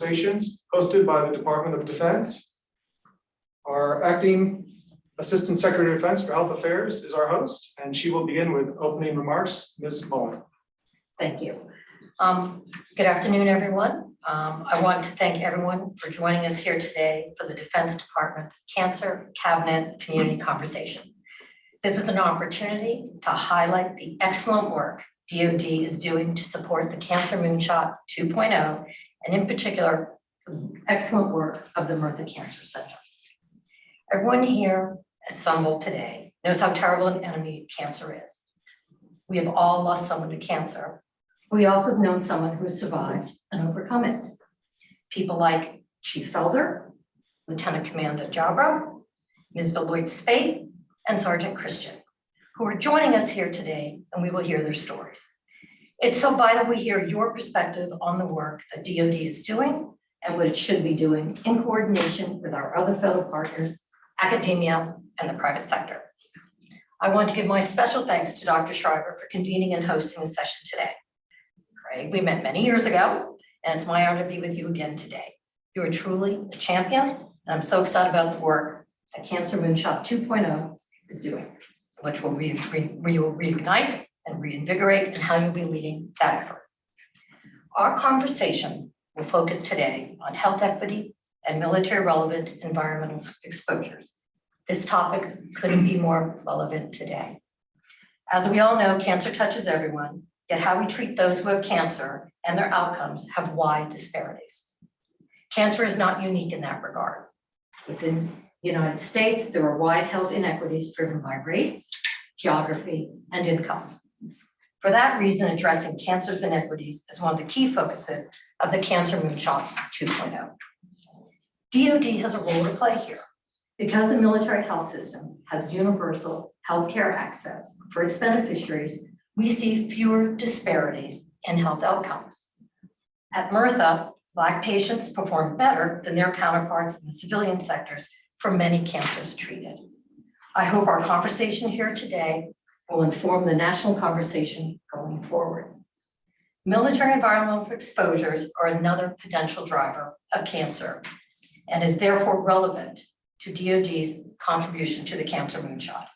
conversations hosted by the Department of Defense. Our acting Assistant Secretary of Defense for Health Affairs is our host, and she will begin with opening remarks. Ms. Mullen. Thank you. Good afternoon, everyone. I want to thank everyone for joining us here today for the Defense Department's Cancer Cabinet Community Conversation. This is an opportunity to highlight the excellent work DoD is doing to support the Cancer Moonshot 2.0, and in particular, the excellent work of the Merthyr Cancer Center. Everyone here assembled today knows how terrible an enemy cancer is. We have all lost someone to cancer. We also have known someone who has survived and overcome it. People like Chief Felder, Lieutenant Commander Jabara, Ms. Deloitte Spade, and Sergeant Christian, who are joining us here today, and we will hear their stories. It's so vital we hear your perspective on the work that DoD is doing and what it should be doing in coordination with our other federal partners, academia, and the private sector. I want to give my special thanks to Dr. Schreiber for convening and hosting this session today. Craig, we met many years ago, and it's my honor to be with you again today. You are truly a champion, and I'm so excited about the work that Cancer Moonshot 2.0 is doing, which will reignite and reinvigorate, and how you'll be leading that effort. Our conversation will focus today on health equity and military relevant environmental exposures. This topic couldn't be more relevant today. As we all know, cancer touches everyone, yet how we treat those who have cancer and their outcomes have wide disparities. Cancer is not unique in that regard. Within the United States, there are wide health inequities driven by race, geography, and income. For that reason, addressing cancer's inequities is one of the key focuses of the Cancer Moonshot 2.0. DoD has a role to play here. Because the military health system has universal healthcare access for its beneficiaries, we see fewer disparities in health outcomes. At Merthyr, Black patients perform better than their counterparts in the civilian sectors for many cancers treated. I hope our conversation here today will inform the national conversation going forward. Military environmental exposures are another potential driver of cancer and is therefore relevant to DoD's contribution to the Cancer Moonshot.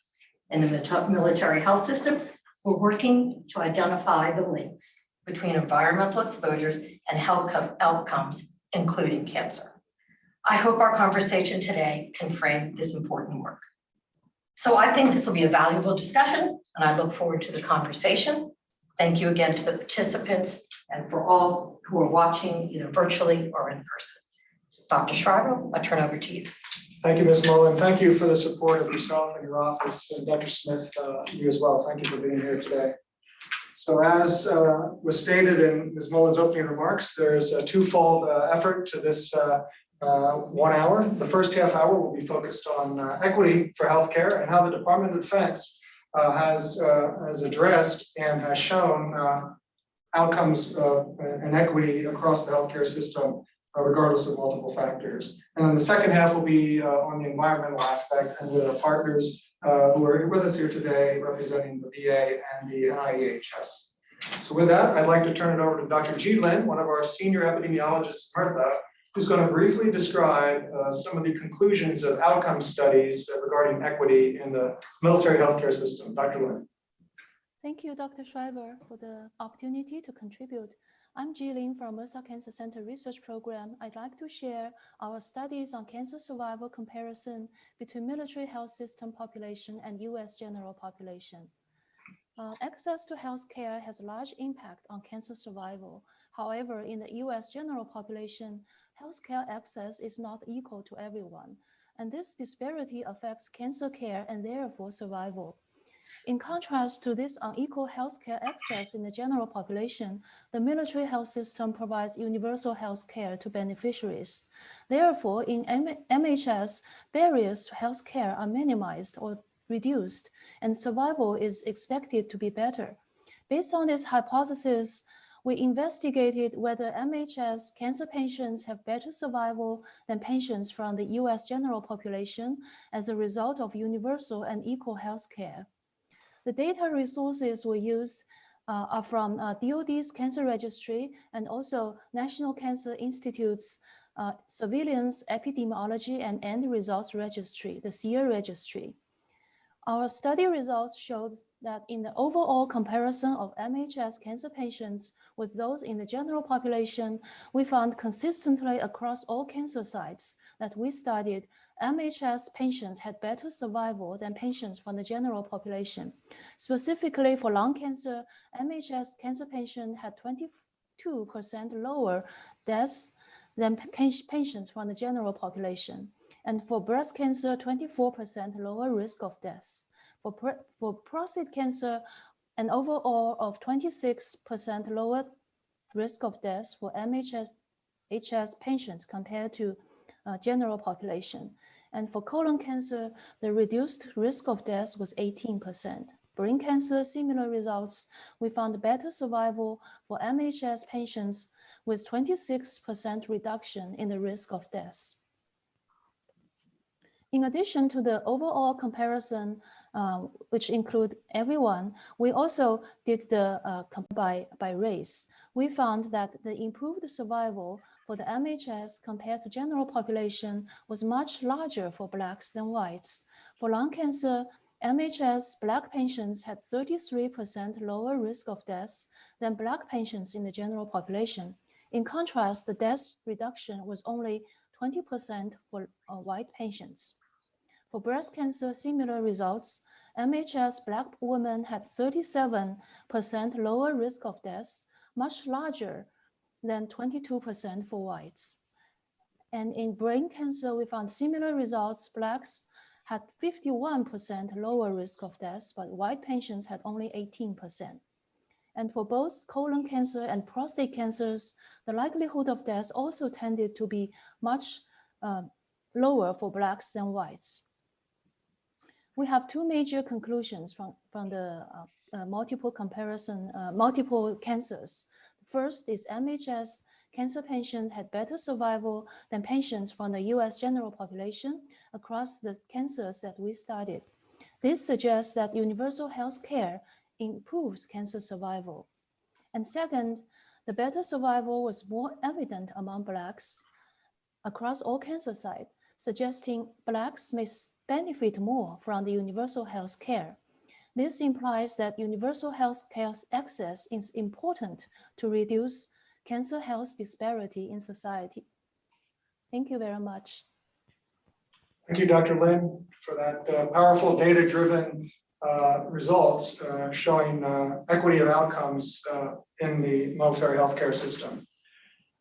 In the military health system, we're working to identify the links between environmental exposures and health outcomes, including cancer. I hope our conversation today can frame this important work. So I think this will be a valuable discussion, and I look forward to the conversation. Thank you again to the participants and for all who are watching either virtually or in person. Dr. Schreiber, I turn over to you. Thank you, Ms. Mullen. Thank you for the support of yourself and your office, and Dr. Smith, you as well. Thank you for being here today. So as was stated in Ms. Mullen's opening remarks, there's a twofold effort to this 1 hour. The first half hour will be focused on equity for healthcare and how the Department of Defense has addressed and has shown outcomes and equity across the healthcare system, regardless of multiple factors. And then the second half will be on the environmental aspect and with our partners who are with us here today representing the VA and the NIEHS. So with that, I'd like to turn it over to Dr. Ji Lin, one of our senior epidemiologists at Merthyr, who's going to briefly describe some of the conclusions of outcome studies regarding equity in the military healthcare system. Dr. Lin. Thank you, Dr. Schreiber, for the opportunity to contribute. I'm Ji Lin from Merthyr Cancer Center Research Program. I'd like to share our studies on cancer survival comparison between military health system population and US general population. Access to health care has a large impact on cancer survival. However, in the US general population, healthcare access is not equal to everyone, and this disparity affects cancer care and therefore survival. In contrast to this unequal healthcare access in the general population, the military health system provides universal health care to beneficiaries. Therefore, in MHS, barriers to health care are minimized or reduced, and survival is expected to be better. Based on this hypothesis, we investigated whether MHS cancer patients have better survival than patients from the US general population as a result of universal and equal health care. The data resources we used are from DOD's Cancer Registry and also National Cancer Institute's Surveillance Epidemiology and End Results Registry, the SEER registry. Our study results showed that in the overall comparison of MHS cancer patients with those in the general population, we found consistently across all cancer sites that we studied, MHS patients had better survival than patients from the general population. Specifically for lung cancer, MHS cancer patients had 22% lower deaths than patients from the general population. And for breast cancer, 24% lower risk of death. For prostate cancer, an overall of 26% lower risk of death for MHS patients compared to general population. And for colon cancer, the reduced risk of death was 18%. Brain cancer, similar results. We found better survival for MHS patients with 26% reduction in the risk of death. In addition to the overall comparison, which include everyone, we also did the by race. We found that the improved survival for the MHS compared to general population was much larger for Blacks than whites. For lung cancer, MHS Black patients had 33% lower risk of death than Black patients in the general population. In contrast, the death reduction was only 20% for white patients. For breast cancer, similar results. MHS Black women had 37% lower risk of death, much larger than 22% for whites. And in brain cancer, we found similar results. Blacks had 51% lower risk of death, but white patients had only 18%. And for both colon cancer and prostate cancers, the likelihood of death also tended to be much lower for Blacks than whites. We have two major conclusions from the multiple comparison, multiple cancers. First is MHS cancer patients had better survival than patients from the US general population across the cancers that we studied. This suggests that universal health care improves cancer survival. And second, the better survival was more evident among Blacks across all cancer sites, suggesting Blacks may benefit more from the universal health care. This implies that universal health care access is important to reduce cancer health disparity in society. Thank you very much. Thank you, Dr. Lin, for that powerful data-driven results showing equity of outcomes in the military healthcare system.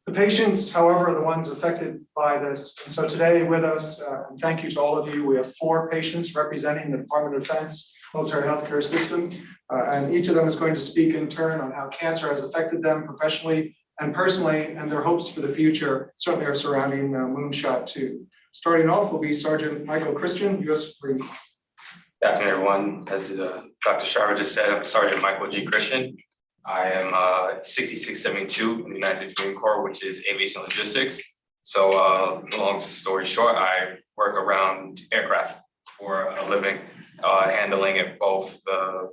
The patients, however, are the ones affected by this. And so today with us, and thank you to all of you, we have 4 patients representing the Department of Defense military healthcare system. And each of them is going to speak in turn on how cancer has affected them professionally and personally, and their hopes for the future certainly are surrounding Moonshot 2. Starting off will be Sergeant Michael Christian, U.S. Marine Corps. Good afternoon, everyone. As Dr. Shriver just said, I'm Sergeant Michael G. Christian. I am 6672 in the United States Marine Corps, which is aviation logistics. So long story short, I work around aircraft for a living, handling it both the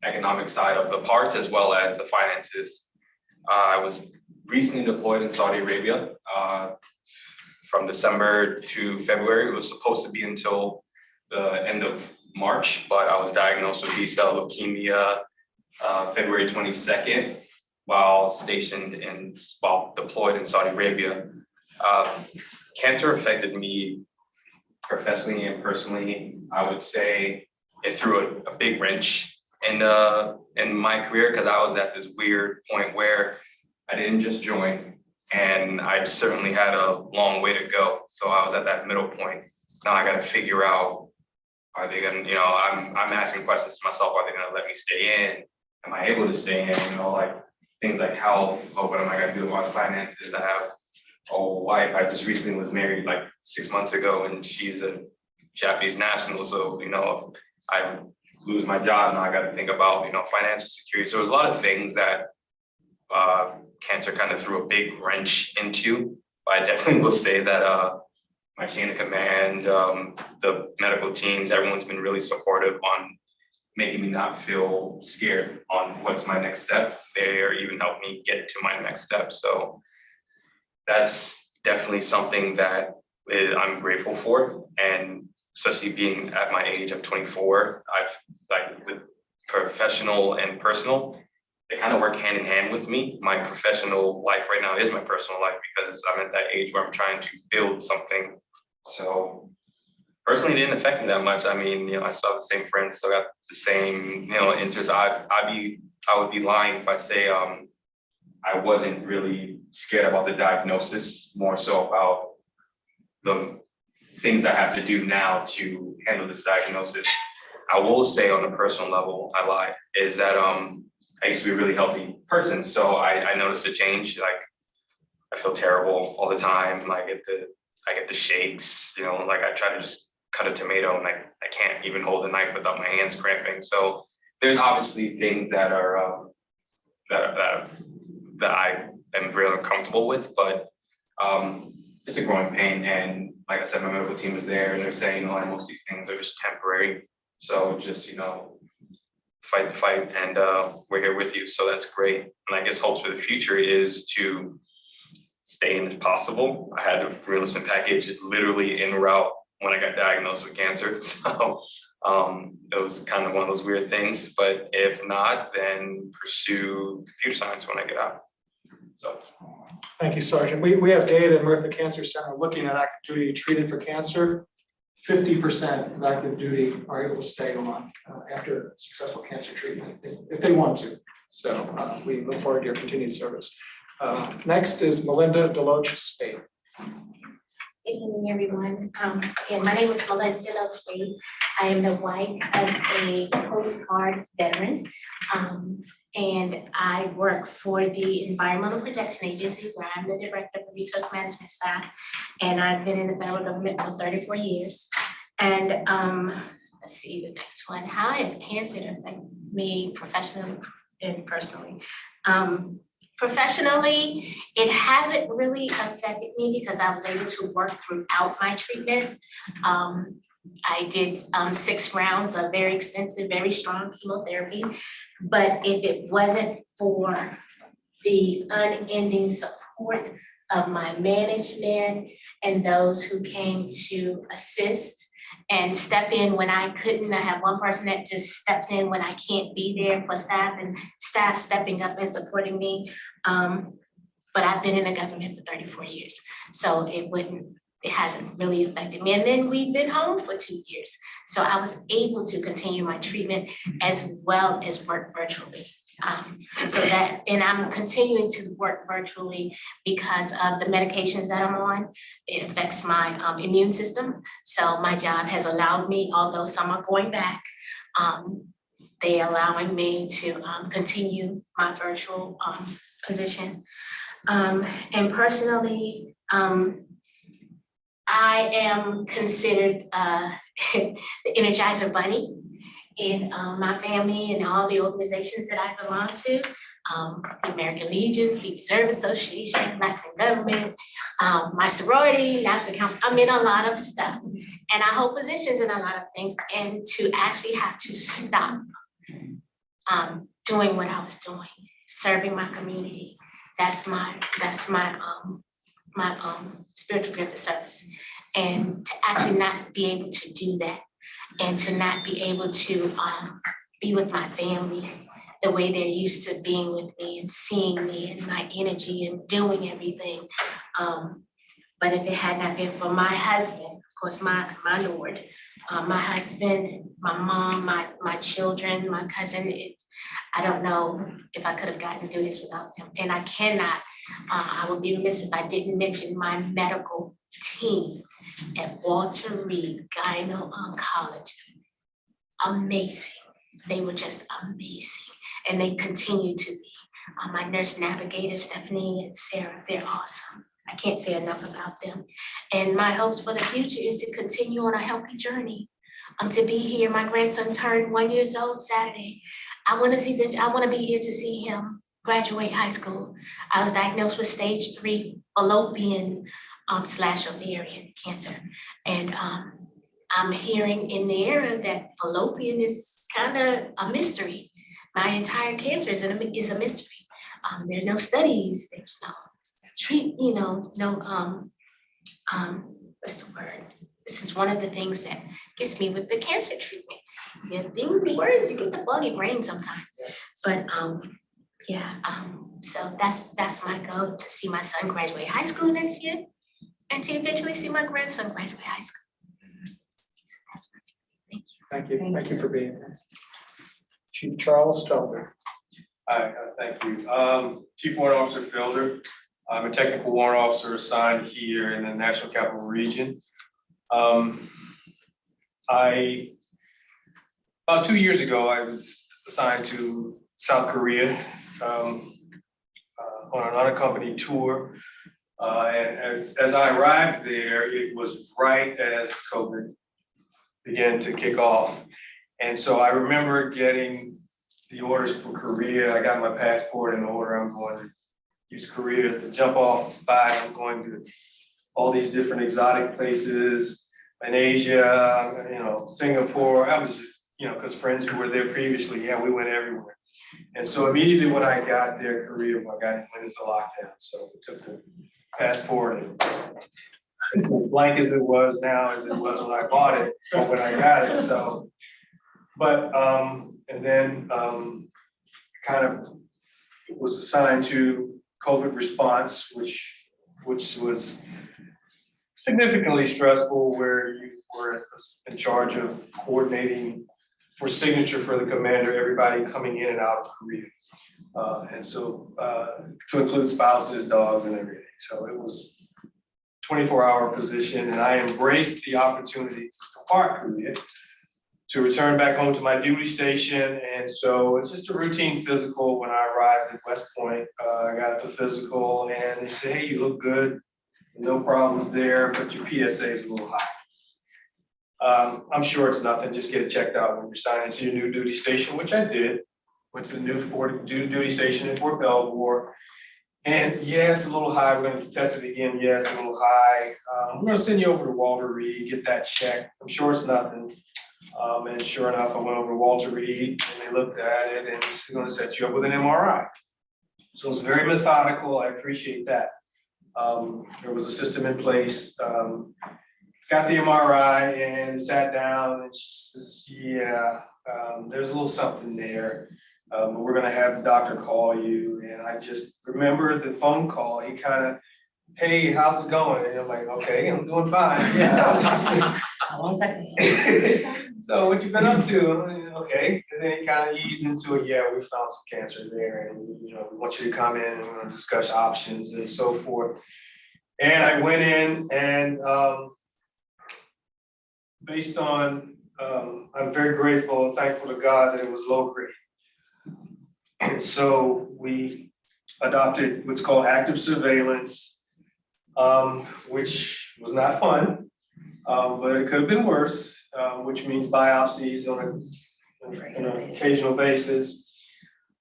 economic side of the parts as well as the finances. I was recently deployed in Saudi Arabia from December to February. It was supposed to be until the end of March, but I was diagnosed with B-cell leukemia February 22nd while deployed in Saudi Arabia. Cancer affected me professionally and personally. I would say it threw a big wrench in my career because I was at this weird point where I didn't just join, and I certainly had a long way to go. So I was at that middle point. Now I got to figure out, are they gonna, I'm asking questions to myself, are they gonna let me stay in? Am I able to stay in? Like things like health, what am I gonna do about finances? I have a wife. I just recently was married like 6 months ago, and she's a Japanese national. So, if I lose my job, now I got to think about, financial security. So there's a lot of things that cancer kind of threw a big wrench into. But I definitely will say that my chain of command, the medical teams, everyone's been really supportive on making me not feel scared on what's my next step. They even helped me get to my next step. So that's definitely something that I'm grateful for. And especially being at my age, I'm 24, I've like with professional and personal, they kind of work hand in hand with me. My professional life right now is my personal life because I'm at that age where I'm trying to build something. So personally, it didn't affect me that much. I mean, I still have the same friends, still got the same, interests. I would be lying if I say I wasn't really scared about the diagnosis, more so about the things I have to do now to handle this diagnosis. I will say on a personal level, I lie, is that I used to be a really healthy person. So I noticed a change. Like I feel terrible all the time. I get the shakes, like I try to just cut a tomato and I can't even hold a knife without my hands cramping. So there's obviously things that are that I am really uncomfortable with, but it's a growing pain. And like I said, my medical team is there and they're saying, like most of these things are just temporary. So just, fight the fight and we're here with you. So that's great. And I guess hopes for the future is to stay in if possible. I had a realistic package literally en route when I got diagnosed with cancer. So it was kind of one of those weird things, but if not, then pursue computer science when I get out. So. Thank you, Sergeant. We have data in Murtha Cancer Center looking at active duty treated for cancer. 50% of active duty are able to stay on after successful cancer treatment if they want to. So we look forward to your continued service. Next is Melinda Deloach Spade. Good evening, everyone. Again, my name is Melinda Deloach Spade. I am the wife of a Coast Guard veteran. And I work for the Environmental Protection Agency, where I'm the director of the resource management staff. And I've been in the federal government for 34 years. And let's see the next one. How has cancer affected me professionally and personally? Professionally, it hasn't really affected me because I was able to work throughout my treatment. I did 6 rounds of very extensive, very strong chemotherapy. But if it wasn't for the unending support of my management and those who came to assist and step in when I couldn't, I have one person that just steps in when I can't be there for staff and staff stepping up and supporting me. But I've been in the government for 34 years. So it hasn't really affected me. And then we've been home for 2 years. So I was able to continue my treatment as well as work virtually. And I'm continuing to work virtually because of the medications that I'm on. It affects my immune system. So my job has allowed me, although some are going back, they allowing me to continue my virtual position. And personally, I am considered the Energizer Bunny in my family and all the organizations that I belong to. The American Legion, the Reserve Association, Blacks in Government, my sorority, National Council. I'm in a lot of stuff and I hold positions in a lot of things, and to actually have to stop doing what I was doing, serving my community. That's my spiritual gift of service. And to actually not be able to do that and to not be able to be with my family the way they're used to being with me and seeing me and my energy and doing everything. But if it had not been for my husband, of course, my Lord, my husband, my mom, my children, my cousin, I don't know if I could have gotten to do this without them. And I cannot, I would be remiss if I didn't mention my medical team at Walter Reed Gyno Oncology. Amazing. They were just amazing. And they continue to be. My nurse navigator, Stephanie and Sarah, they're awesome. I can't say enough about them. And my hopes for the future is to continue on a healthy journey. To be here. My grandson turned 1 year old Saturday. I want to be here to see him graduate high school. I was diagnosed with stage 3 fallopian / ovarian cancer. And I'm hearing in the era that fallopian is kind of a mystery. My entire cancer is a mystery. There's no studies, there's no treat, what's the word? This is one of the things that gets me with the cancer treatment. The words, you get the buggy brain sometimes. But so that's my goal, to see my son graduate high school next year and to eventually see my grandson graduate high school. So that's my thank you. Thank you for being here. Chief Charles Felder. Hi, thank you. Chief Warrant Officer Felder. I'm a technical warrant officer assigned here in the National Capital Region. About 2 years ago, I was assigned to South Korea on an unaccompanied tour. And as I arrived there, it was right as COVID began to kick off. And so I remember getting the orders for Korea. I got my passport in order. I'm going to use Korea as the jump off spot. I'm going to all these different exotic places in Asia, Singapore. I was just, because friends who were there previously, we went everywhere. And so immediately when I got there, Korea, went into lockdown. So we took the passport, and it's as blank as it was now as it was when I bought it, or when I got it. So, but and then kind of was assigned to COVID response, which was significantly stressful, where you were in charge of coordinating for signature for the commander, everybody coming in and out of Korea. And so to include spouses, dogs, and everything. So it was a 24-hour position, and I embraced the opportunity to depart Korea, to return back home to my duty station. And so it's just a routine physical. When I arrived at West Point, I got the physical, and they said, hey, you look good, no problems there, but your PSA is a little high. I'm sure it's nothing, just get it checked out when you're signing to your new duty station, which I did. Went to the new duty station in Fort Belvoir. And it's a little high. We're going to test it again. It's a little high. We're going to send you over to Walter Reed, get that checked. I'm sure it's nothing. And sure enough, I went over to Walter Reed, and they looked at it, and he's going to set you up with an MRI. So it's very methodical. I appreciate that. There was a system in place. Got the MRI and sat down, and she says, there's a little something there. We're going to have the doctor call you. And I just remember the phone call. He kind of, hey, how's it going? And I'm like, okay, I'm doing fine. One second. So what you been up to? Okay. And then he kind of eased into it. We found some cancer there, and we want you to come in, and we're going to discuss options and so forth. And I went in, and based on, I'm very grateful and thankful to God that it was low grade. And so we adopted what's called active surveillance, which was not fun, but it could have been worse, which means biopsies on an occasional basis.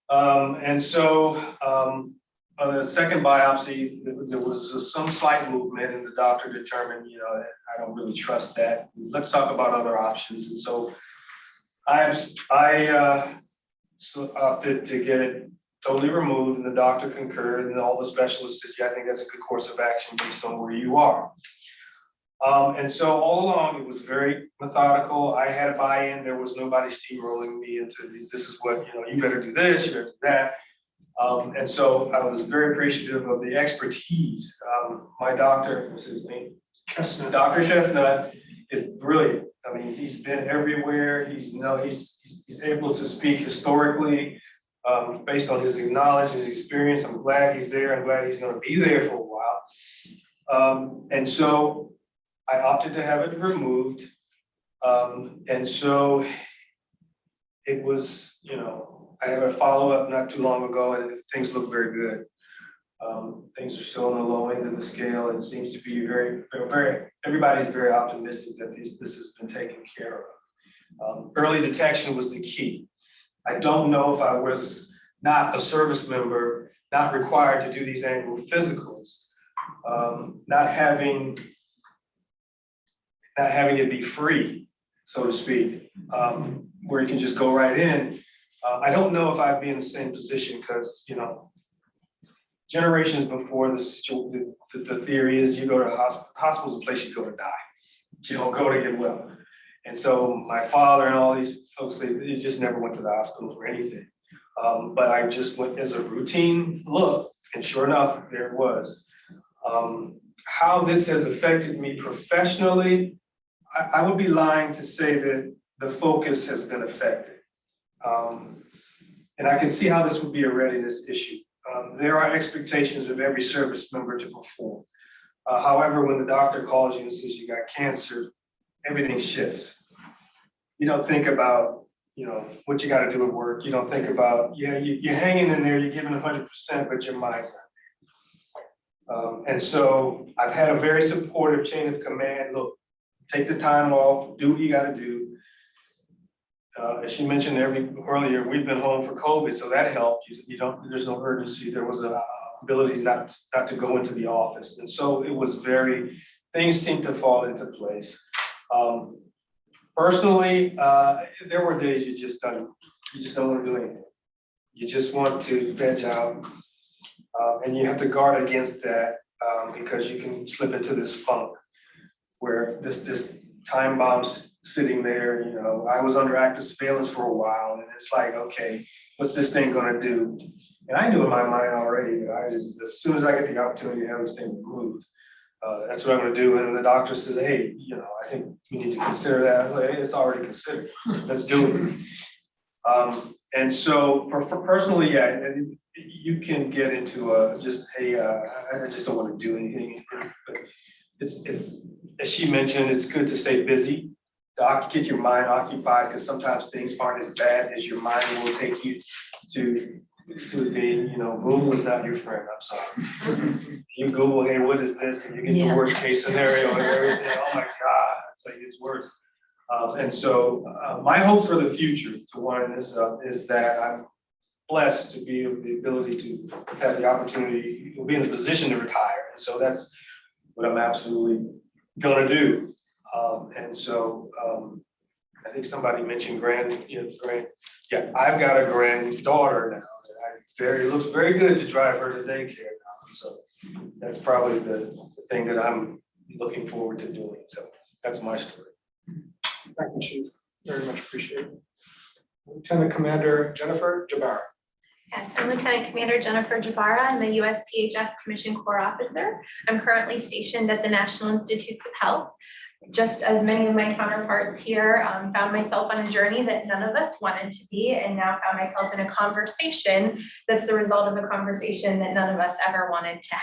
And so on the second biopsy, there was some slight movement, and the doctor determined, I don't really trust that. Let's talk about other options. And so I opted to get it totally removed, and the doctor concurred, and all the specialists said, I think that's a good course of action based on where you are. And so all along, it was very methodical. I had a buy-in. There was nobody steamrolling me into, this is what, you better do this, you better do that. And so I was very appreciative of the expertise. My doctor, what's his name? Chestnut. Dr. Chestnut is brilliant. I mean, he's been everywhere. He's able to speak historically based on his knowledge and his experience. I'm glad he's there. I'm glad he's going to be there for a while. And so I opted to have it removed. And so it was, I had a follow-up not too long ago, and things look very good. Things are still on the low end of the scale, and seems to be everybody's very optimistic that this has been taken care of. Early detection was the key. I don't know if I was not a service member, not required to do these annual physicals, not having not having it be free, so to speak, where you can just go right in. I don't know if I'd be in the same position because, you know, generations before the theory is you go to hospital's a place you go to die. You don't go to get well. And so my father and all these folks, they just never went to the hospital for anything. But I just went as a routine look, and sure enough, there it was. How this has affected me professionally, I would be lying to say that the focus has been affected. And I can see how this would be a readiness issue. There are expectations of every service member to perform. However, when the doctor calls you and says you got cancer, everything shifts. You don't think about, you know, what you got to do at work. You don't think about, yeah, you're hanging in there, you're giving 100%, but your mind's not. And so I've had a very supportive chain of command. Look, take the time off, do what you got to do. As she mentioned earlier, we've been home for COVID, so that helped. You don't, there's no urgency. There was a ability not to go into the office. And so it was things seemed to fall into place. Personally, there were days you just don't want to do anything. You just want to veg out. And you have to guard against that because you can slip into this funk where this time bomb's sitting there. You know, I was under active surveillance for a while, and it's like, okay, what's this thing gonna do? And I knew in my mind already that as soon as I get the opportunity to have this thing removed, that's what I'm gonna do. And the doctor says, hey, you know, I think you need to consider that. I was like, hey, it's already considered. Let's do it. And so personally, yeah, you can get into just, hey, I just don't want to do anything. But it's as she mentioned, it's good to stay busy, to get your mind occupied, because sometimes things aren't as bad as your mind will take you to being. You know, Google is not your friend. I'm sorry. You Google, hey, what is this? And you get the worst case scenario and everything. Oh my God, it's like it's worse. And so my hope for the future, to wind this up, is that I'm blessed to be the ability to have the opportunity to be in a position to retire. And so that's what I'm absolutely gonna do. And so I think somebody mentioned yeah, I've got a granddaughter now. It looks very good to drive her to daycare now. So that's probably the thing that I'm looking forward to doing. So that's my story. Thank you, Chief. Very much appreciated. Lieutenant Commander Jennifer Jabara. Yes, I'm Lieutenant Commander Jennifer Jabara. I'm a USPHS Commissioned Corps Officer. I'm currently stationed at the National Institutes of Health. Just as many of my counterparts here, found myself on a journey that none of us wanted to be, and now found myself in a conversation that's the result of a conversation that none of us ever wanted to have.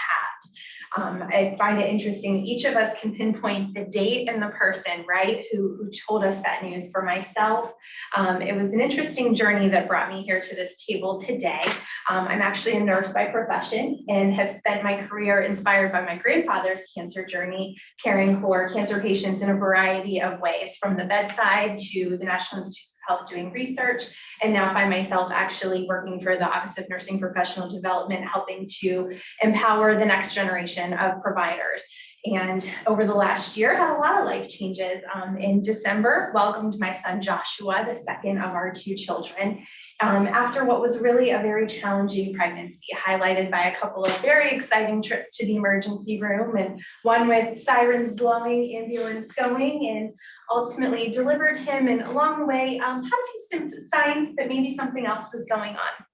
I find it interesting, each of us can pinpoint the date and the person, right, who told us that news. For myself, it was an interesting journey that brought me here to this table today. I'm actually a nurse by profession and have spent my career inspired by my grandfather's cancer journey, caring for cancer patients in a variety of ways, from the bedside to the National Institutes of Health doing research, and now find myself actually working for the Office of Nursing Professional Development, helping to empower the next generation of providers. And over the last year, had a lot of life changes. In December, welcomed my son Joshua, the second of our two children, after what was really a very challenging pregnancy, highlighted by a couple of very exciting trips to the emergency room, and one with sirens blowing, ambulance going, and ultimately delivered him. And along the way, had a few signs that maybe something else was going on.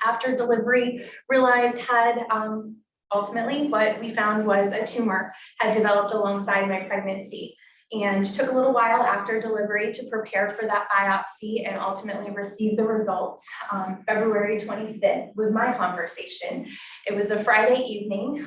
After delivery, realized ultimately what we found was a tumor had developed alongside my pregnancy, and took a little while after delivery to prepare for that biopsy and ultimately receive the results. February 25th was my conversation. It was a Friday evening.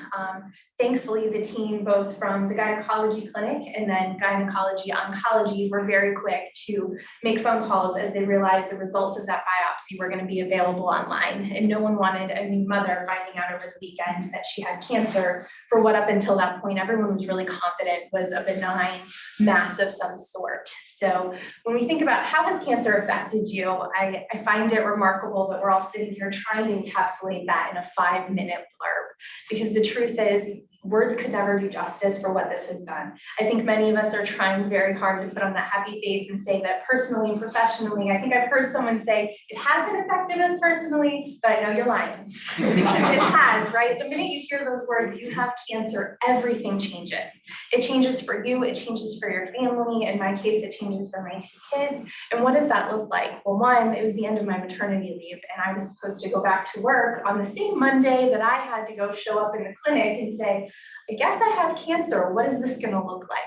Thankfully, the team, both from the gynecology clinic and then gynecology oncology, were very quick to make phone calls as they realized the results of that biopsy were going to be available online. And no one wanted a new mother finding out over the weekend that she had cancer for what up until that point everyone was really confident was a benign mass of some sort. So when we think about how has cancer affected you, I find it remarkable that we're all sitting here trying to encapsulate that in a 5-minute blurb, because the truth is words could never do justice for what this has done. I think many of us are trying very hard to put on that happy face and say that personally and professionally, I think I've heard someone say, it hasn't affected us personally, but I know you're lying. Because it has, right? The minute you hear those words, you have cancer, everything changes. It changes for you, it changes for your family. In my case, it changes for my 2 kids. And what does that look like? Well, one, it was the end of my maternity leave, and I was supposed to go back to work on the same Monday that I had to go show up in the clinic and say, I guess I have cancer. What is this going to look like?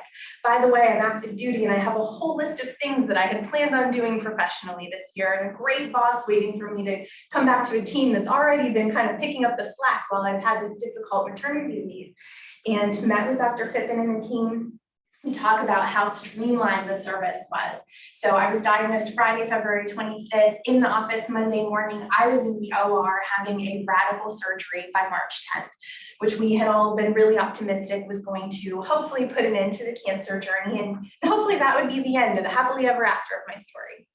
By the way, I'm active duty and I have a whole list of things that I had planned on doing professionally this year, and a great boss waiting for me to come back to a team that's already been kind of picking up the slack while I've had this difficult maternity leave. And met with Dr. Phippen and the team. We talk about how streamlined the service was. So I was diagnosed Friday, February 25th, in the office Monday morning. I was in the OR having a radical surgery by March 10th, which we had all been really optimistic was going to hopefully put an end to the cancer journey. And hopefully that would be the end of the happily ever after of my story.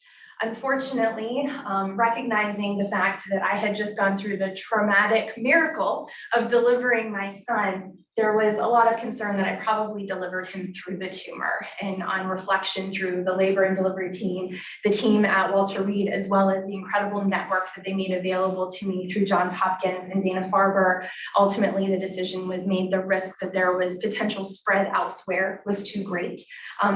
Unfortunately, recognizing the fact that I had just gone through the traumatic miracle of delivering my son, there was a lot of concern that I probably delivered him through the tumor. And on reflection through the labor and delivery team, the team at Walter Reed, as well as the incredible network that they made available to me through Johns Hopkins and Dana-Farber, ultimately the decision was made, the risk that there was potential spread elsewhere was too great.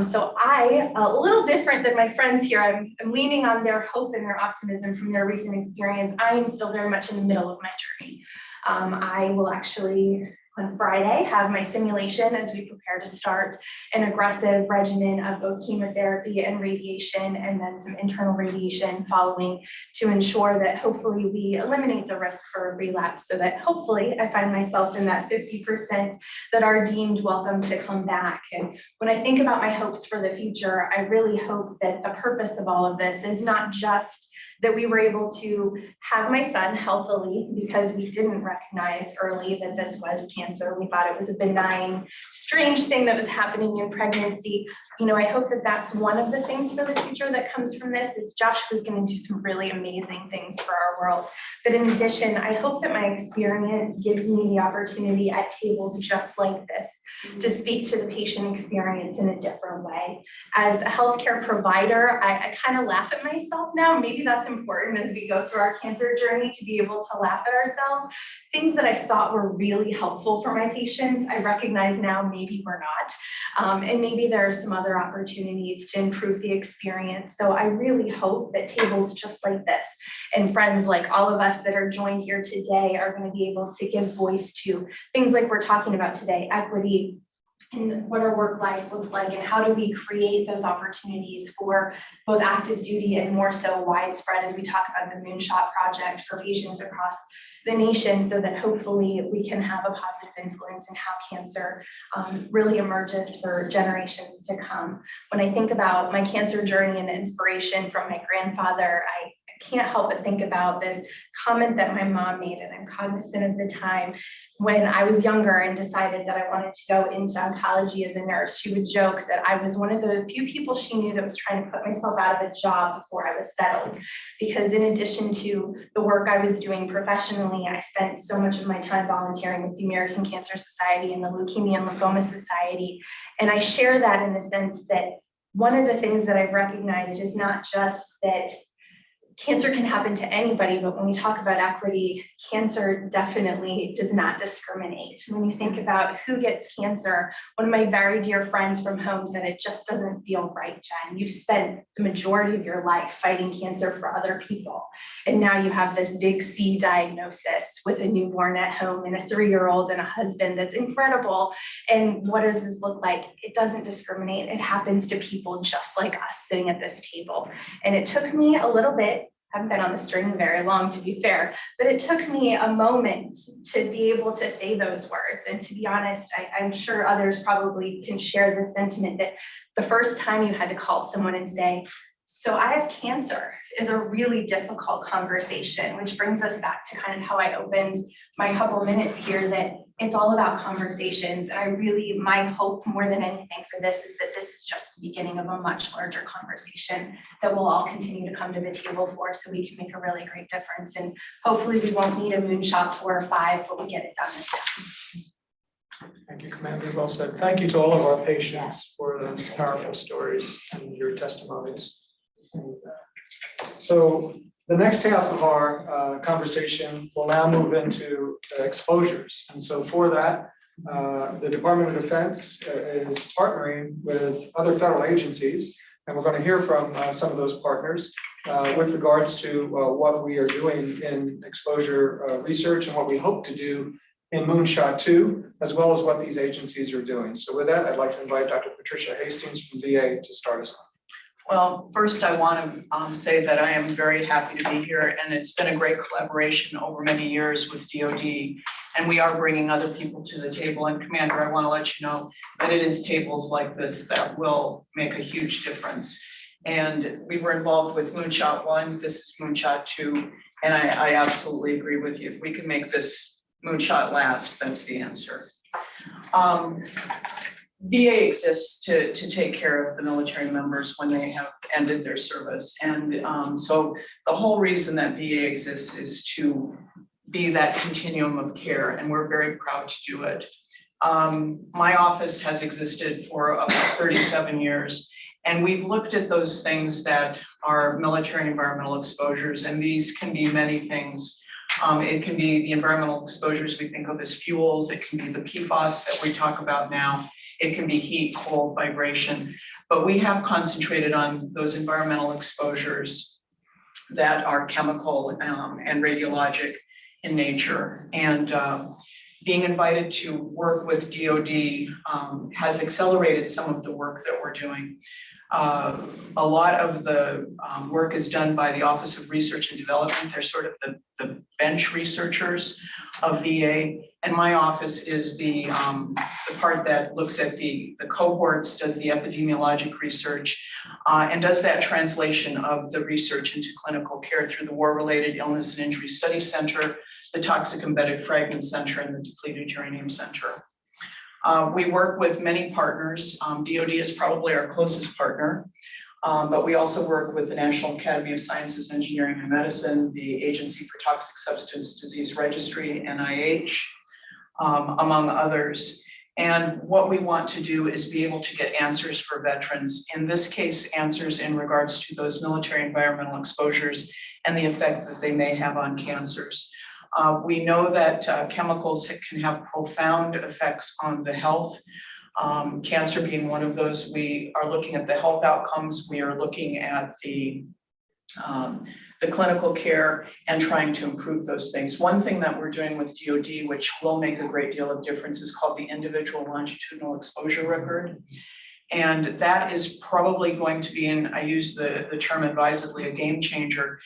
So I, a little different than my friends here, I'm leaning on their hope and their optimism from their recent experience. I am still very much in the middle of my journey. I will actually, on Friday, have my simulation as we prepare to start an aggressive regimen of both chemotherapy and radiation, and then some internal radiation following, to ensure that hopefully we eliminate the risk for relapse, so that hopefully I find myself in that 50% that are deemed welcome to come back. And when I think about my hopes for the future, I really hope that the purpose of all of this is not just that we were able to have my son healthily, because we didn't recognize early that this was cancer. We thought it was a benign, strange thing that was happening in pregnancy. You know, I hope that that's one of the things for the future that comes from this, is Josh was going to do some really amazing things for our world. But in addition, I hope that my experience gives me the opportunity at tables just like this to speak to the patient experience in a different way. As a healthcare provider, I kind of laugh at myself now. Maybe that's important as we go through our cancer journey, to be able to laugh at ourselves. Things that I thought were really helpful for my patients, I recognize now maybe were not. And maybe there are some other opportunities to improve the experience. So I really hope that tables just like this, and friends like all of us that are joined here today, are going to be able to give voice to things like we're talking about today: equity, and what our work life looks like, and how do we create those opportunities for both active duty and more so widespread, as we talk about the Moonshot project for patients across the nation, so that hopefully we can have a positive influence in how cancer really emerges for generations to come. When I think about my cancer journey and the inspiration from my grandfather, I can't help but think about this comment that my mom made, and I'm cognizant of the time when I was younger and decided that I wanted to go into oncology as a nurse. She would joke that I was one of the few people she knew that was trying to put myself out of a job before I was settled, because in addition to the work I was doing professionally, I spent so much of my time volunteering with the American Cancer Society and the Leukemia and Lymphoma Society. And I share that in the sense that one of the things that I've recognized is not just that cancer can happen to anybody, but when we talk about equity, cancer definitely does not discriminate. When you think about who gets cancer, one of my very dear friends from home said, it just doesn't feel right, Jen. You've spent the majority of your life fighting cancer for other people. And now you have this big C diagnosis with a newborn at home and a 3-year-old and a husband. That's incredible. And what does this look like? It doesn't discriminate. It happens to people just like us sitting at this table. And it took me a little bit, I haven't been on the string very long, to be fair, but it took me a moment to be able to say those words. And to be honest, I'm sure others probably can share the sentiment that the first time you had to call someone and say, so I have cancer, is a really difficult conversation, which brings us back to kind of how I opened my couple minutes here, that it's all about conversations. And I really, my hope more than anything for this is that this is just the beginning of a much larger conversation that we'll all continue to come to the table for, so we can make a really great difference. And hopefully we won't need a Moonshot 4 or 5, but we get it done this time. Thank you, Commander. Well said. Thank you to all of our patients for those powerful stories and your testimonies. So the next half of our conversation will now move into exposures. And so for that, the Department of Defense is partnering with other federal agencies, and we're going to hear from some of those partners with regards to what we are doing in exposure research and what we hope to do in Moonshot 2, as well as what these agencies are doing. So with that, I'd like to invite Dr. Patricia Hastings from VA to start us off. Well, first I want to say that I am very happy to be here, and it's been a great collaboration over many years with DoD, and we are bringing other people to the table. And Commander, I want to let you know that it is tables like this that will make a huge difference. And we were involved with Moonshot 1, this is Moonshot 2, and I absolutely agree with you. If we can make this Moonshot last, that's the answer. VA exists to take care of the military members when they have ended their service. And so the whole reason that VA exists is to be that continuum of care, and we're very proud to do it. My office has existed for about 37 years, and we've looked at those things that are military environmental exposures, and these can be many things. It can be the environmental exposures we think of as fuels, it can be the PFAS that we talk about now, it can be heat, cold, vibration, but we have concentrated on those environmental exposures that are chemical and radiologic in nature. And being invited to work with DoD has accelerated some of the work that we're doing. A lot of the work is done by the Office of Research and Development. They're sort of the bench researchers of VA. And my office is the part that looks at the cohorts, does the epidemiologic research, and does that translation of the research into clinical care through the War-Related Illness and Injury Study Center, the Toxic Embedded Fragment Center, and the Depleted Uranium Center. We work with many partners. DoD is probably our closest partner, but we also work with the National Academy of Sciences, Engineering, and Medicine, the Agency for Toxic Substance Disease Registry, NIH, among others. And what we want to do is be able to get answers for veterans. In this case, answers in regards to those military environmental exposures and the effect that they may have on cancers. We know that chemicals can have profound effects on the health. Cancer being one of those, we are looking at the health outcomes. We are looking at the clinical care and trying to improve those things. One thing that we're doing with DoD, which will make a great deal of difference, is called the Individual Longitudinal Exposure Record. And that is probably going to be, and I use the term advisedly, a game changer,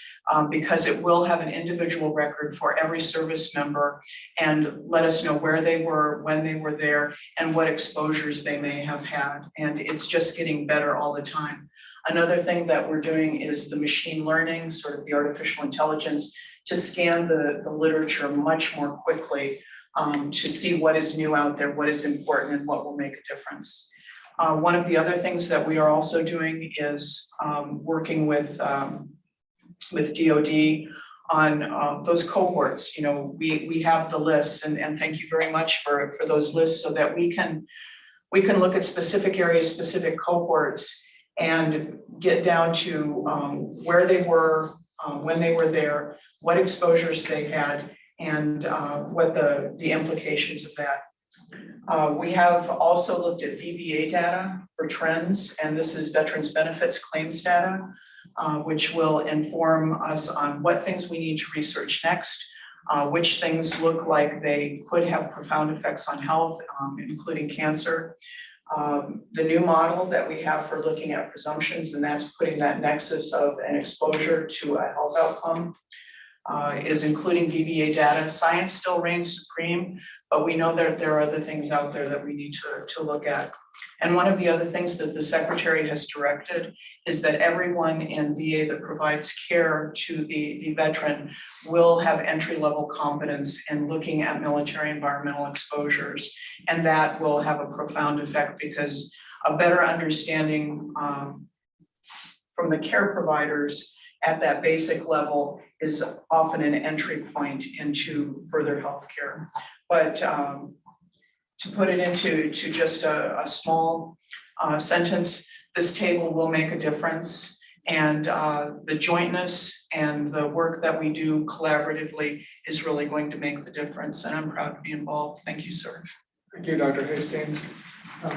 because it will have an individual record for every service member and let us know where they were, when they were there, and what exposures they may have had. And it's just getting better all the time. Another thing that we're doing is the machine learning, sort of the artificial intelligence, to scan the literature much more quickly to see what is new out there, what is important, and what will make a difference. One of the other things that we are also doing is working with DoD on those cohorts. You know, we have the lists, and thank you very much for those lists, so that we can look at specific areas, specific cohorts, and get down to where they were, when they were there, what exposures they had, and what the implications of that. We have also looked at VBA data for trends, and this is Veterans Benefits Claims data, which will inform us on what things we need to research next, which things look like they could have profound effects on health, including cancer. The new model that we have for looking at presumptions, and that's putting that nexus of an exposure to a health outcome, is including VBA data. Science still reigns supreme, but we know that there are other things out there that we need to look at. And one of the other things that the Secretary has directed is that everyone in VA that provides care to the veteran will have entry-level competence in looking at military environmental exposures. And that will have a profound effect, because a better understanding from the care providers at that basic level is often an entry point into further healthcare. But To put it into just a small sentence, this table will make a difference. And the jointness and the work that we do collaboratively is really going to make the difference. And I'm proud to be involved. Thank you, sir. Thank you, Dr. Hastings.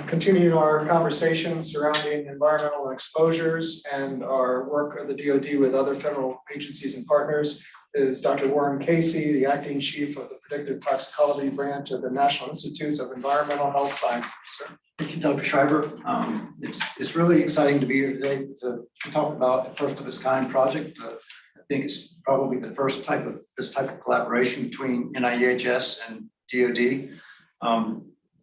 Continuing our conversation surrounding environmental exposures and our work of the DoD with other federal agencies and partners is Dr. Warren Casey, the acting chief of the Predictive Practicality branch of the National Institutes of Environmental Health Sciences. Sir. Thank you, Dr. Schreiber. It's really exciting to be here today to talk about a first of its kind project. I think it's probably the first this type of collaboration between NIEHS and DoD.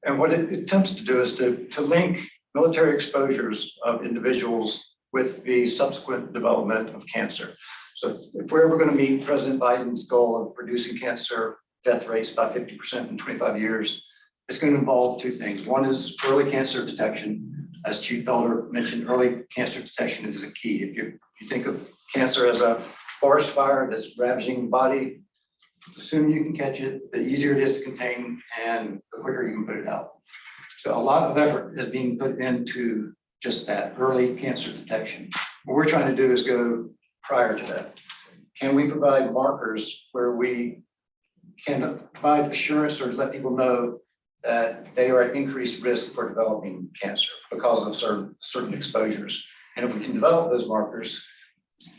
And what it attempts to do is to link military exposures of individuals with the subsequent development of cancer. So if we're ever going to meet President Biden's goal of reducing cancer death rates by 50% in 25 years, it's going to involve two things. One is early cancer detection. As Chief Felder mentioned, early cancer detection is a key. If you think of cancer as a forest fire that's ravaging the body, the sooner you can catch it, the easier it is to contain and the quicker you can put it out. So a lot of effort is being put into just that early cancer detection. What we're trying to do is go prior to that. Can we provide markers where we can provide assurance or let people know that they are at increased risk for developing cancer because of certain exposures? And if we can develop those markers,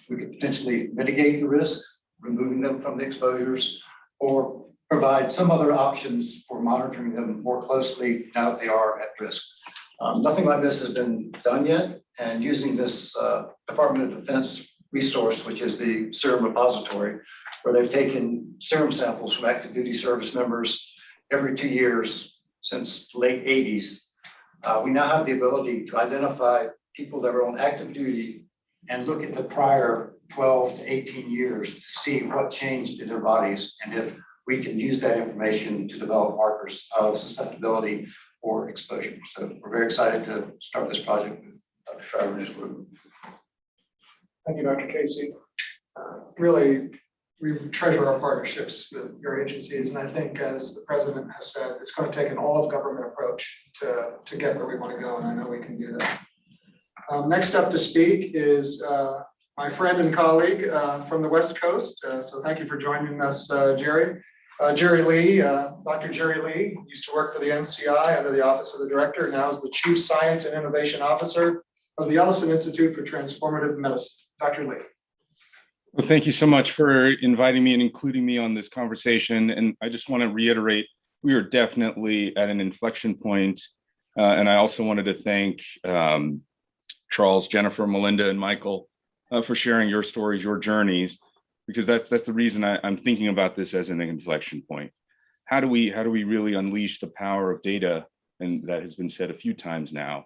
we could potentially mitigate the risk, removing them from the exposures, or provide some other options for monitoring them more closely now that they are at risk. Nothing like this has been done yet, and using this Department of Defense resource, which is the serum repository, where they've taken serum samples from active duty service members every 2 years since the late 80s. We now have the ability to identify people that are on active duty and look at the prior 12 to 18 years to see what changed in their bodies and if we can use that information to develop markers of susceptibility or exposure. So we're very excited to start this project with Dr. Schreiber and his group. Thank you, Dr. Casey. Really, we treasure our partnerships with your agencies, and I think, as the president has said, it's going to take an all-of-government approach to get where we want to go, and I know we can do that. Next up to speak is my friend and colleague from the West Coast. So thank you for joining us, Jerry. Jerry Lee, Dr. Jerry Lee used to work for the NCI under the Office of the Director, now is the Chief Science and Innovation Officer of the Ellison Institute for Transformative Medicine. Dr. Lee. Well, thank you so much for inviting me and including me on this conversation. And I just want to reiterate, we are definitely at an inflection point. And I also wanted to thank Charles, Jennifer, Melinda, and Michael for sharing your stories, your journeys, because that's the reason I'm thinking about this as an inflection point. How do we really unleash the power of data, and that has been said a few times now,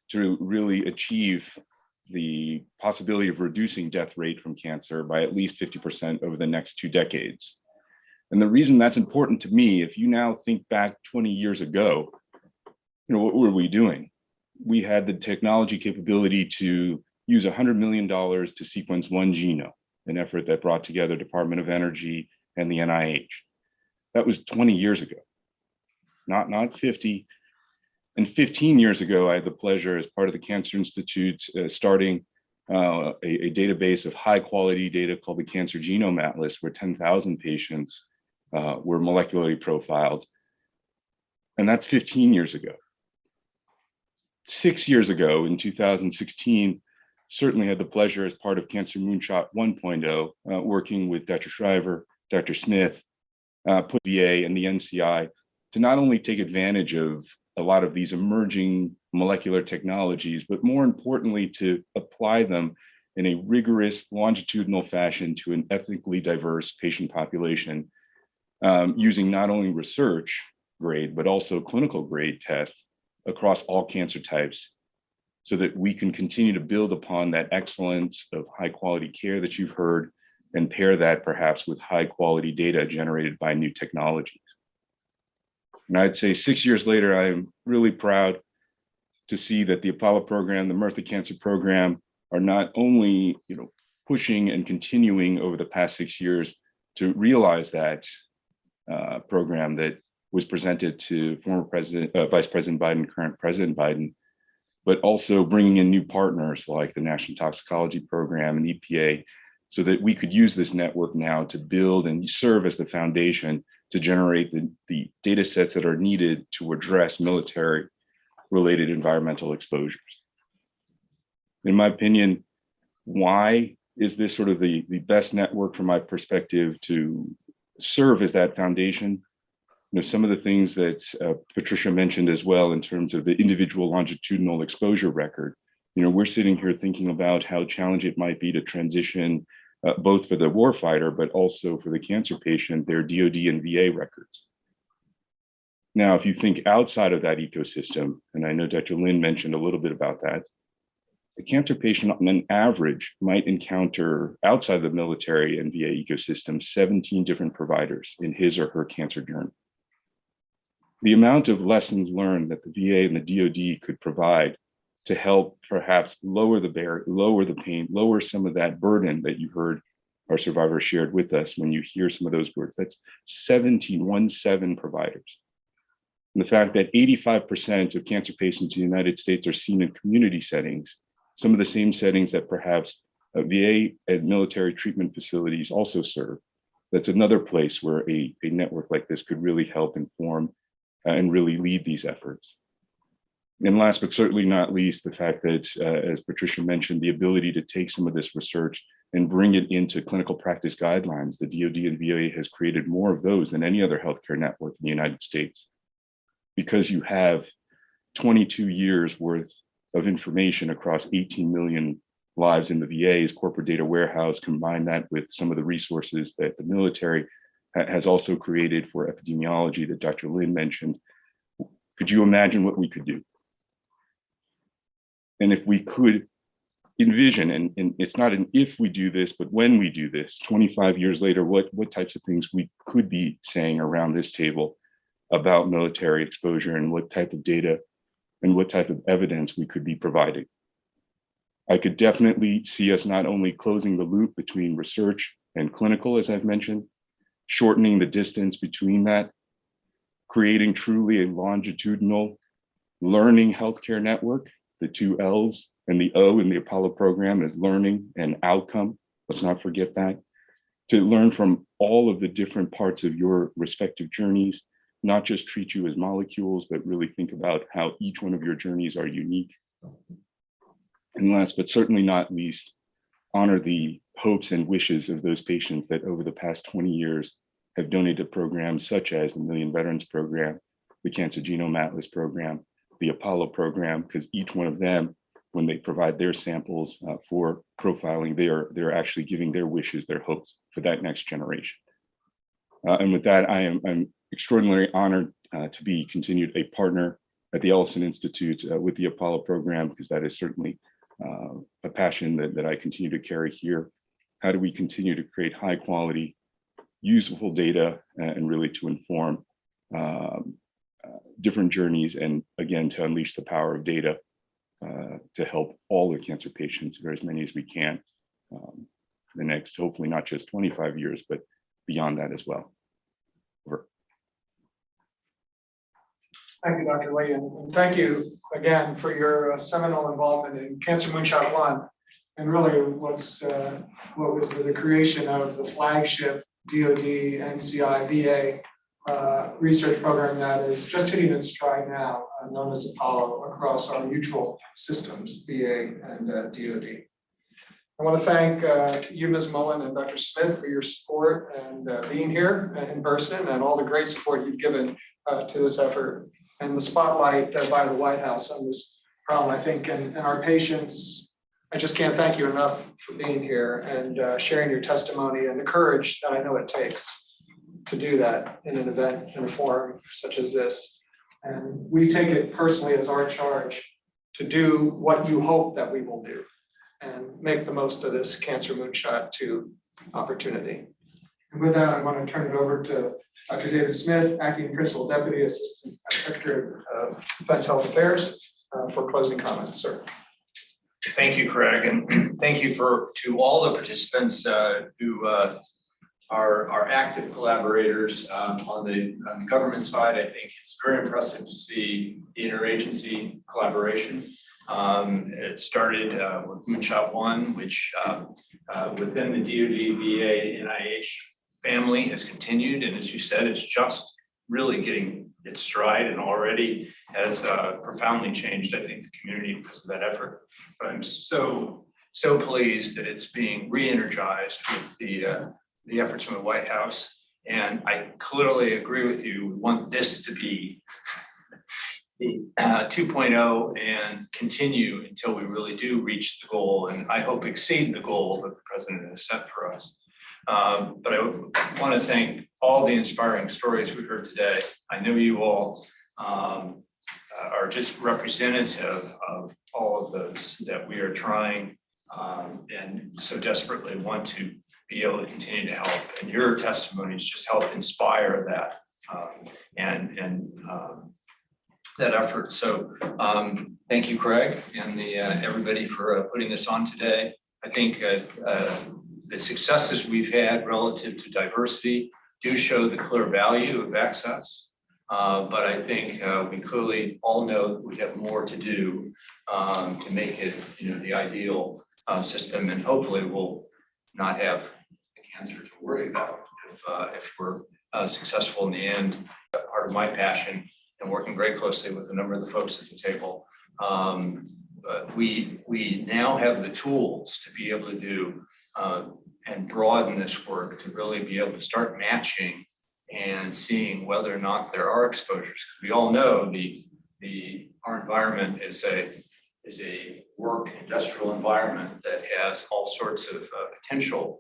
to really achieve the possibility of reducing death rate from cancer by at least 50% over the next 2 decades. And the reason that's important to me, if you now think back 20 years ago, what were we doing? We had the technology capability to use $100 million to sequence one genome, an effort that brought together Department of Energy and the NIH. That was 20 years ago, not 50. And 15 years ago, I had the pleasure, as part of the Cancer Institute, starting a database of high quality data called the Cancer Genome Atlas, where 10,000 patients were molecularly profiled. And that's 15 years ago. 6 years ago, in 2016, certainly had the pleasure, as part of Cancer Moonshot 1.0, working with Dr. Schreiber, Dr. Smith, VA, and the NCI to not only take advantage of a lot of these emerging molecular technologies, but more importantly, to apply them in a rigorous longitudinal fashion to an ethnically diverse patient population, using not only research grade, but also clinical grade tests across all cancer types, so that we can continue to build upon that excellence of high quality care that you've heard, and pair that perhaps with high quality data generated by new technologies. And I'd say 6 years later, I'm really proud to see that the Apollo program, the Merthic Cancer Program, are not only pushing and continuing over the past 6 years to realize that program that was presented to former Vice President Biden, current President Biden, but also bringing in new partners like the National Toxicology Program and EPA, so that we could use this network now to build and serve as the foundation to generate the data sets that are needed to address military-related environmental exposures. In my opinion, why is this sort of the best network from my perspective to serve as that foundation? You know, some of the things that Patricia mentioned as well in terms of the individual longitudinal exposure record. You know, we're sitting here thinking about how challenging it might be to transition both for the warfighter, but also for the cancer patient, their DoD and VA records. Now, if you think outside of that ecosystem, and I know Dr. Lin mentioned a little bit about that, a cancer patient on an average might encounter outside the military and VA ecosystem 17 different providers in his or her cancer journey. The amount of lessons learned that the VA and the DoD could provide to help perhaps lower the barrier, lower the pain, lower some of that burden that you heard our survivors shared with us when you hear some of those words. That's 17 providers. And the fact that 85% of cancer patients in the United States are seen in community settings, some of the same settings that perhaps VA and military treatment facilities also serve. That's another place where a network like this could really help inform and really lead these efforts. And last but certainly not least, the fact that, as Patricia mentioned, the ability to take some of this research and bring it into clinical practice guidelines. The DoD and VA has created more of those than any other healthcare network in the United States, because you have 22 years worth of information across 18 million lives in the VA's corporate data warehouse. Combine that with some of the resources that the military has also created for epidemiology that Dr. Lin mentioned. Could you imagine what we could do? And if we could envision, and it's not an if we do this, but when we do this, 25 years later, what types of things we could be saying around this table about military exposure, and what type of data and what type of evidence we could be providing. I could definitely see us not only closing the loop between research and clinical, as I've mentioned, shortening the distance between that, creating truly a longitudinal learning healthcare network. The two L's and the O in the Apollo program is learning and outcome. Let's not forget that. To learn from all of the different parts of your respective journeys, not just treat you as molecules, but really think about how each one of your journeys are unique. And last, but certainly not least, honor the hopes and wishes of those patients that over the past 20 years have donated programs such as the Million Veterans Program, the Cancer Genome Atlas Program, the Apollo program, because each one of them, when they provide their samples for profiling, they're actually giving their wishes, their hopes for that next generation. And with that, I'm extraordinarily honored to be continued a partner at the Ellison Institute with the Apollo program, because that is certainly a passion that I continue to carry here. How do we continue to create high quality, useful data and really to inform different journeys, and again, to unleash the power of data to help all the cancer patients, or as many as we can, for the next, hopefully not just 25 years, but beyond that as well. Over. Thank you, Dr. Lee, and thank you again for your seminal involvement in Cancer Moonshot 1, and really what was the creation of the flagship DoD, NCI, VA research program that is just hitting its stride now, known as Apollo, across our mutual systems, VA and DoD. I want to thank you, Ms. Mullen, and Dr. Smith for your support and being here in person, and all the great support you've given to this effort, and the spotlight by the White House on this problem. I think, and our patients, I just can't thank you enough for being here and sharing your testimony and the courage that I know it takes to do that in an event, in a forum such as this. And we take it personally as our charge to do what you hope that we will do, and make the most of this Cancer Moonshot 2 opportunity. And with that, I want to turn it over to Dr. David Smith, Acting Principal Deputy Assistant Secretary of Defense Health Affairs, for closing comments, sir. Thank you, Craig, and thank you to all the participants who our active collaborators on the government side. I think it's very impressive to see the interagency collaboration. It started with Moonshot 1, which within the DoD, VA, NIH family has continued. And as you said, it's just really getting its stride and already has profoundly changed, I think, the community because of that effort. But I'm so pleased that it's being re-energized with the efforts from the White House. And I clearly agree with you. We want this to be the 2.0 and continue until we really do reach the goal, and I hope exceed the goal that the president has set for us. But I want to thank all the inspiring stories we heard today. I know you all are just representative of all of those that we are trying and so desperately want to be able to continue to help. And your testimonies just help inspire that that effort. So thank you, Craig, and everybody for putting this on today. I think the successes we've had relative to diversity do show the clear value of access. But I think we clearly all know that we have more to do to make it, the ideal system, and hopefully we'll not have cancer to worry about if we're successful in the end. Part of my passion and working very closely with a number of the folks at the table, we now have the tools to be able to do and broaden this work to really be able to start matching and seeing whether or not there are exposures. We all know our environment is a work industrial environment that has all sorts of potential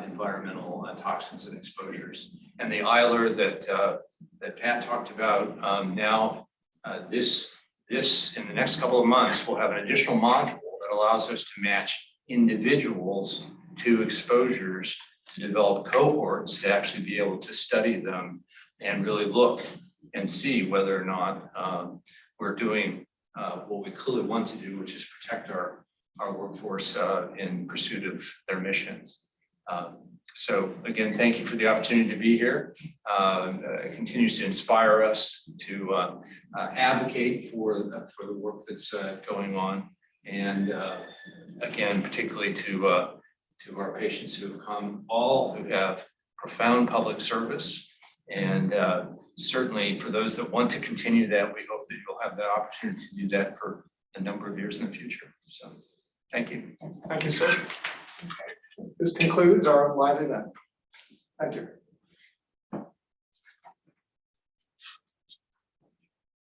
environmental toxins and exposures. And the ILR that Pat talked about, now this in the next couple of months will have an additional module that allows us to match individuals to exposures, to develop cohorts, to actually be able to study them and really look and see whether or not we're doing what we clearly want to do, which is protect our workforce in pursuit of their missions. So again, thank you for the opportunity to be here. It continues to inspire us to advocate for the work that's going on, and again, particularly to our patients who have come, all who have profound public service, and certainly for those that want to continue that, we hope that you'll have the opportunity to do that for a number of years in the future. So thank you. Thank you, sir. This concludes our live event. Thank you.